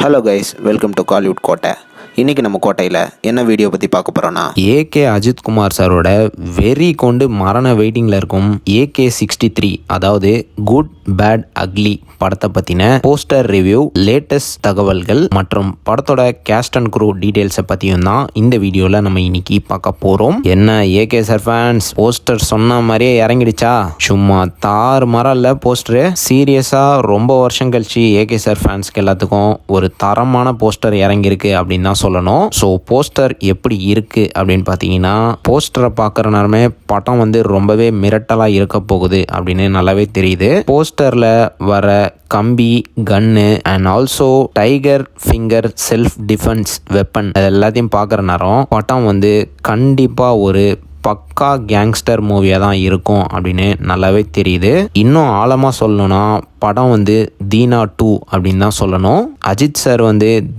Hello guys, welcome to Kollywood கோட்டை. இன்றைக்கி நம்ம கோட்டையில் என்ன வீடியோ பற்றி பார்க்க போகிறோன்னா, ஏகே அஜித்குமார் சாரோட வெறி கொண்டு மரண வெயிட்டிங்கில் இருக்கும் AK-63, அதாவது குட் பேட் அக்லி படத்தை பற்றின போஸ்டர் ரிவ்யூ, லேட்டஸ்ட் தகவல்கள் மற்றும் படத்தோட கேஸ்ட் அண்ட் க்ரூ டீட்டெயில்ஸை பற்றியும் தான் இந்த வீடியோவில் நம்ம இன்னைக்கு பார்க்க போகிறோம். என்ன ஏகே சார் ஃபேன்ஸ், போஸ்டர் சொன்ன மாதிரியே இறங்கிடுச்சா? சும்மா தாறு மரம் இல்லை போஸ்டரு. சீரியஸாக ரொம்ப வருஷம் கழிச்சு ஏகே சார் ஃபேன்ஸ்க்கு எல்லாத்துக்கும் ஒரு தரமான போஸ்டர் இறங்கியிருக்கு அப்படின்னு தான் சொல்லணும். ஸோ போஸ்டர் எப்படி இருக்கு அப்படின்னு பார்த்தீங்கன்னா, போஸ்டரை பார்க்குற நேரமே படம் ரொம்பவே மிரட்டலாக இருக்க போகுது அப்படின்னு நல்லாவே தெரியுது. போஸ்டரில் வர கம்பி, gun and also tiger finger self defence weapon எல்லாத்தையும் பார்க்குற நேரம் படம் கண்டிப்பாக ஒரு பக்கா கேங்ஸ்டர் மூவியாக தான் இருக்கும் அப்படின்னு நல்லாவே தெரியுது. இன்னும் ஆழமாக சொல்லணும்னா படம் தீனா 2 அப்படின்னு தான் சொல்லணும். அஜித் சார்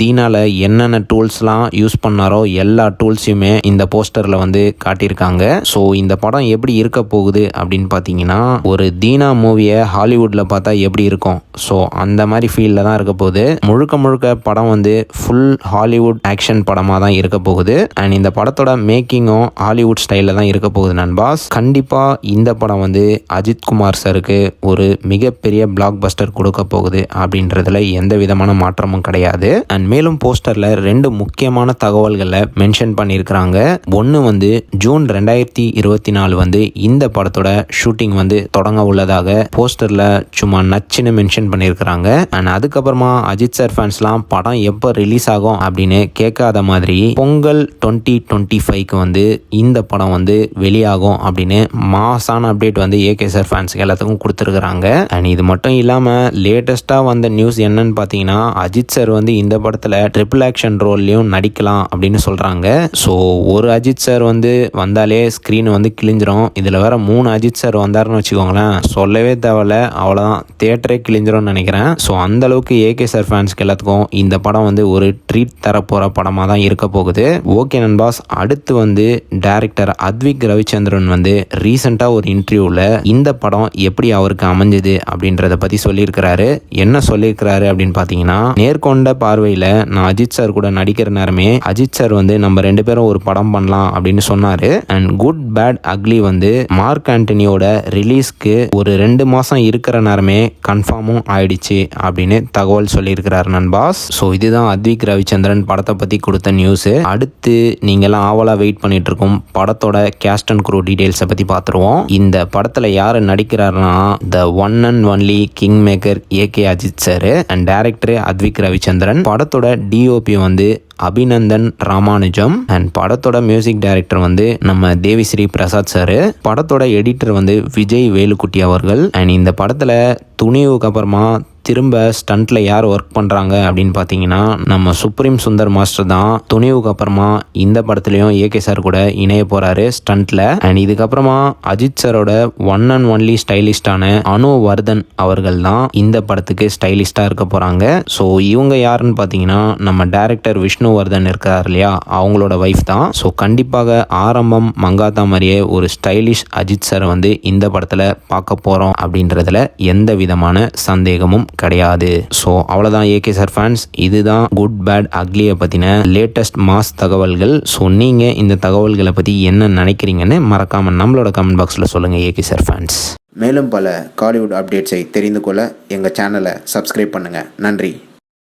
தீனாவில் என்னென்ன டூல்ஸ்லாம் யூஸ் பண்ணாரோ எல்லா டூல்ஸையுமே இந்த போஸ்டரில் காட்டியிருக்காங்க. ஸோ இந்த படம் எப்படி இருக்க போகுது அப்படின்னு பார்த்தீங்கன்னா, ஒரு தீனா மூவியை ஹாலிவுட்டில் பார்த்தா எப்படி இருக்கும், ஸோ அந்த மாதிரி ஃபீல்டில் தான் இருக்க போகுது. முழுக்க முழுக்க படம் ஃபுல் ஹாலிவுட் ஆக்ஷன் படமாக தான் இருக்க போகுது. அண்ட் இந்த படத்தோட மேக்கிங்கும் ஹாலிவுட் ஸ்டைலில் தான் இருக்க போகுது நண்பாஸ். கண்டிப்பாக இந்த படம் அஜித்குமார் சாருக்கு ஒரு மிகப்பெரிய பிளாக் பஸ்டர் கொடுக்க போகுது அப்படின்றதுல எந்த விதமான மாற்றமும் கிடையாது. அண்ட் மேலும் போஸ்டர்ல 2 முக்கியமான தகவல்களை மென்ஷன் பண்ணியிருக்கிறாங்க. ஒன்று ஜூன் 2024 இந்த படத்தோட ஷூட்டிங் தொடங்க உள்ளதாக போஸ்டர்ல சும்மா நச்சுன்னு மென்ஷன் பண்ணியிருக்கிறாங்க. அண்ட் அதுக்கப்புறமா அஜித் சார் ஃபேன்ஸ்லாம் படம் எப்போ ரிலீஸ் ஆகும் அப்படின்னு கேட்காத மாதிரி பொங்கல் 2025க்கு இந்த படம் வெளியாகும் அப்படின்னு மாசான அப்டேட் ஏகே சார் ஃபேன்ஸ்க்கு எல்லாத்துக்கும் கொடுத்துருக்குறாங்க. அண்ட் இது மட்டும் இல்லாமல் லேட்டஸ்ட்டாக வந்த நியூஸ் என்னன்னு பார்த்தீங்கன்னா, அஜித் சார் இந்த படத்தில் ட்ரிபிள் ஆக்ஷன் ரோல்லையும் நடிக்கலாம் அப்படின்னு சொல்கிறாங்க. ஸோ ஒரு அஜித் சார் வந்தாலே ஸ்க்ரீன் கிழிஞ்சிரும். இதில் வேற 3 அஜித் சார் வந்தாருன்னு வச்சுக்கோங்களேன், சொல்லவே தேவையில்ல, அவ்வளோதான், தியேட்டரே கிழிஞ்சிரும்னு நினைக்கிறேன். ஸோ அந்த அளவுக்கு ஏகே சார் ஃபேன்ஸ்க்கு எல்லாத்துக்கும் இந்த படம் ஒரு ட்ரீட் தரப்போகிற படமாக தான் இருக்க போகுது. ஓகே நண்பாஸ், அடுத்து டைரக்டர் அத்விக் ரவிச்சந்திரன் ரீசெண்டாக ஒரு இன்டர்வியூவில் இந்த படம் எப்படி அவருக்கு அமைஞ்சது அப்படின்றத பற்றி சொல்லியிருக்கிறாரு. என்ன சொல்லியிருக்கிறாரு அப்படின்னு பார்த்தீங்கன்னா, நேர்கொண்ட பார்வையில் நான் அஜித் சார் கூட நடிக்கிற நேரமே அஜித் சார் நம்ம 2 பேரும் ஒரு படம் பண்ணலாம் அப்படின்னு சொன்னாரு. அண்ட் குட் பேட் அக்லி மார்க் ஆண்டனியோட ரிலீஸ்க்கு ஒரு 2 மாசம் இருக்கிற நேரமே கன்ஃபார்மும் ஆயிடுச்சு அப்படின்னு தகவல் சொல்லியிருக்கிறார் நண்பாஸ். ஸோ இதுதான் அத்விக் ரவிச்சந்திரன் படத்தை பற்றி கொடுத்த நியூஸ். அடுத்து நீங்கெல்லாம் ஆவலாக வெயிட் பண்ணிட்டு இருக்கும் படத்தோட கேஸ்ட் அண்ட் க்ரூ டீடைல்ஸை பற்றி பார்த்துருவோம். இந்த படத்தில் யார் நடிக்கிறாருன்னா, the one and only kingmaker AK Ajith sir and director Adhik Ravichandran. படத்தோட டிஓபி அபிநந்தன் ராமானுஜம் அண்ட் படத்தோட மியூசிக் டைரக்டர் நம்ம தேவிஸ்ரீ பிரசாத் சார். படத்தோட எடிட்டர் விஜய் வேலுக்குட்டி அவர்கள். அண்ட் இந்த படத்துல துணிவுக்கு அப்புறமா திரும்ப ஸ்டண்ட்ல யார் ஒர்க் பண்றாங்க அப்படின்னு பார்த்தீங்கன்னா, நம்ம சுப்ரீம் சுந்தர் மாஸ்டர் தான் துணிவுக்கு அப்புறமா இந்த படத்துலயும் ஏகே சார் கூட இணைய போறாரு ஸ்டண்ட்ல. அண்ட் இதுக்கப்புறமா அஜித் சாரோட ஒன் அண்ட் ஒன்லி ஸ்டைலிஸ்டான அனு வர்தன் அவர்கள் தான் இந்த படத்துக்கு ஸ்டைலிஸ்டா இருக்க போறாங்க. ஸோ இவங்க யாருன்னு பார்த்தீங்கன்னா, நம்ம டைரக்டர் விஷ்ணுவர்தன் இருக்கார் இல்லையா, அவங்களோட வைஃப் தான். ஸோ கண்டிப்பாக ஆரம்பம் மங்காத்தா மாதிரியே ஒரு ஸ்டைலிஷ் அஜித் சார் இந்த படத்துல பார்க்க போறோம் அப்படின்றதுல எந்த விதமான சந்தேகமும் கிடையாது. ஸோ அவ்வளோதான் ஏகே சார் ஃபேன்ஸ், இதுதான் குட் பேட் அக்லியை பற்றின லேட்டஸ்ட் மாஸ் தகவல்கள். ஸோ நீங்கள் இந்த தகவல்களை பற்றி என்ன நினைக்கிறீங்கன்னு மறக்காமல் நம்மளோட கமெண்ட் பாக்ஸில் சொல்லுங்கள் ஏகே சார் ஃபேன்ஸ். மேலும் பல காலிவுட் அப்டேட்ஸை தெரிந்து கொள்ள எங்கள் சேனலை சப்ஸ்கிரைப் பண்ணுங்கள். நன்றி.